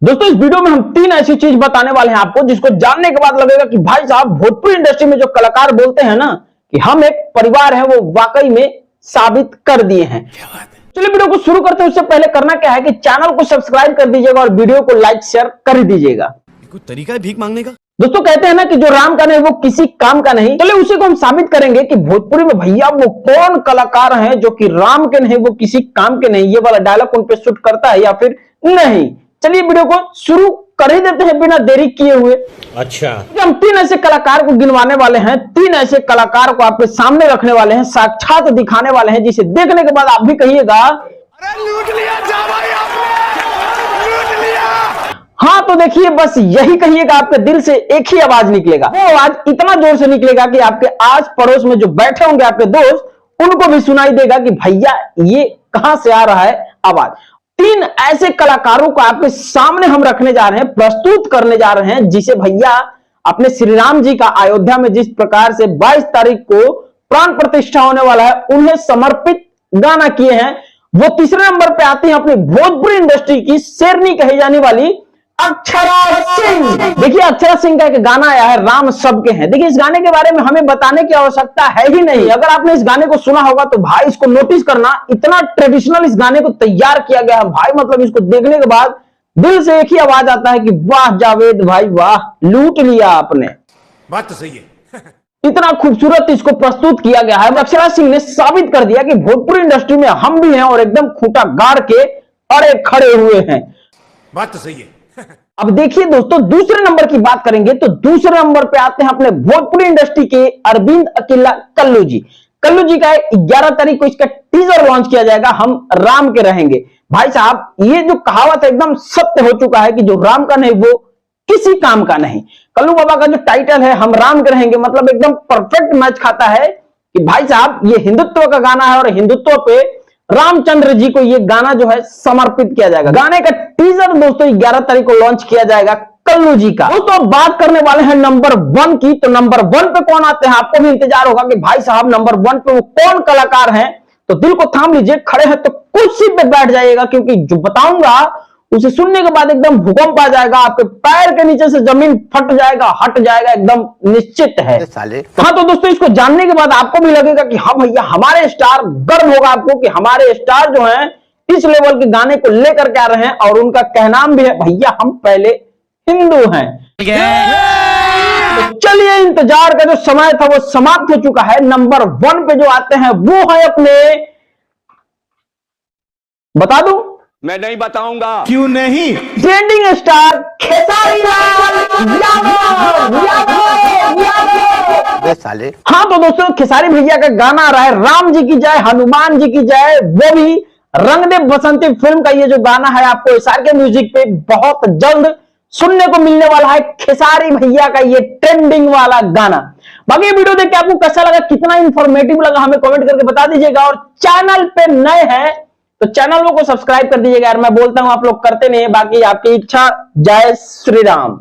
दोस्तों इस वीडियो में हम 3 ऐसी चीज बताने वाले हैं आपको जिसको जानने के बाद लगेगा कि भाई साहब भोजपुरी इंडस्ट्री में जो कलाकार बोलते हैं ना कि हम एक परिवार है, वो वाकई में साबित कर दिए हैं। चलिए वीडियो को शुरू करते हैं। उससे पहले करना क्या है कि चैनल को सब्सक्राइब कर दीजिएगा और वीडियो को लाइक शेयर कर दीजिएगा। कोई तरीका है भीख मांगने का? दोस्तों कहते हैं ना कि जो राम का नहीं वो किसी काम का नहीं। चलिए उसी को हम साबित करेंगे कि भोजपुरी में भैया वो कौन कलाकार हैं जो कि राम के नहीं वो किसी काम के नहीं। ये वाला डायलॉग उन पे शूट करता है या फिर नहीं। चलिए वीडियो को शुरू कर ही देते हैं बिना देरी किए हुए। अच्छा, हम 3 ऐसे कलाकार को गिनवाने वाले हैं, 3 ऐसे कलाकार को आपके सामने रखने वाले हैं, साक्षात दिखाने वाले हैं, जिसे देखने के बाद आप भी कहिएगा अरे लूट लिया जा भाई आपने, लूट लिया। हाँ तो देखिए बस यही कहिएगा, आपके दिल से एक ही आवाज निकलेगा। वो आवाज इतना जोर से निकलेगा कि आपके आस पड़ोस में जो बैठे होंगे आपके दोस्त, उनको भी सुनाई देगा कि भैया ये कहां से आ रहा है आवाज। 3 ऐसे कलाकारों को आपके सामने हम रखने जा रहे हैं, प्रस्तुत करने जा रहे हैं, जिसे भैया अपने श्री राम जी का अयोध्या में जिस प्रकार से 22 तारीख को प्राण प्रतिष्ठा होने वाला है, उन्हें समर्पित गाना किए हैं। वो तीसरे नंबर पे आती है अपनी भोजपुरी इंडस्ट्री की शेरनी कही जाने वाली अक्षरा सिंह। देखिए अक्षरा सिंह का एक गाना आया है राम सबके हैं। देखिए इस गाने के बारे में हमें बताने की आवश्यकता है ही नहीं। अगर आपने इस गाने को सुना होगा तो भाई इसको नोटिस करना, इतना ट्रेडिशनल इस गाने को तैयार किया गया है भाई। मतलब इसको देखने के बाद दिल से एक ही आवाज आता है कि वाह जावेद भाई वाह, लूट लिया आपने। बात तो सही है। इतना खूबसूरत इसको प्रस्तुत किया गया है। अक्षरा सिंह ने साबित कर दिया कि भोजपुरी इंडस्ट्री में हम भी हैं और एकदम खूंटा गाड़ के अड़े खड़े हुए हैं। बात तो सही है। अब देखिए दोस्तों दूसरे नंबर की बात करेंगे तो दूसरे नंबर पे आते हैं अपने भोजपुरी इंडस्ट्री के अरविंद अकेला कल्लू जी। कल्लू जी का 11 तारीख को इसका टीजर लॉन्च किया जाएगा, हम राम के रहेंगे। भाई साहब ये जो कहावत है एकदम सत्य हो चुका है कि जो राम का नहीं वो किसी काम का नहीं। कल्लू बाबा का जो टाइटल है हम राम के रहेंगे, मतलब एकदम परफेक्ट मैच खाता है कि भाई साहब ये हिंदुत्व का गाना है और हिंदुत्व पे रामचंद्र जी को ये गाना जो है समर्पित किया जाएगा। गाने का टीजर दोस्तों 11 तारीख को लॉन्च किया जाएगा कल्लू जी का। दोस्तों बात करने वाले हैं नंबर 1 की। तो नंबर 1 पे कौन आते हैं आपको भी इंतजार होगा कि भाई साहब नंबर 1 पे वो कौन कलाकार हैं। तो दिल को थाम लीजिए, खड़े हैं तो कुर्सी पे बैठ जाइएगा, क्योंकि जो बताऊंगा उसे सुनने के बाद एकदम भूकंप आ जाएगा, आपके पैर के नीचे से जमीन फट जाएगा, हट जाएगा, एकदम निश्चित है साले। हाँ तो दोस्तों इसको जानने के बाद आपको भी लगेगा कि हाँ भैया हमारे स्टार, गर्व होगा आपको कि हमारे स्टार जो हैं इस लेवल के गाने को लेकर के आ रहे हैं। और उनका कहनाम भी है भैया हम पहले हिंदू हैं। तो चलिए इंतजार का जो समय था वो समाप्त हो चुका है। नंबर 1 पे जो आते हैं वो है अपने, बता दूं? मैं नहीं बताऊंगा। क्यों नहीं? Trending star Khesari Lal Yadav. साले हाँ तो दोस्तों खेसारी भैया का गाना आ रहा है राम जी की जय, हनुमान जी की जय, वो भी रंग दे बसंती फिल्म का। ये जो गाना है आपको एसआर के म्यूजिक पे बहुत जल्द सुनने को मिलने वाला है, खेसारी भैया का ये ट्रेंडिंग वाला गाना। बाकी वीडियो देख के आपको कैसा लगा, कितना इंफॉर्मेटिव लगा हमें कमेंट करके बता दीजिएगा। और चैनल पे नए हैं तो चैनल को सब्सक्राइब कर दीजिएगा यार। मैं बोलता हूं आप लोग करते नहीं है, बाकी आपकी इच्छा। जय श्री राम।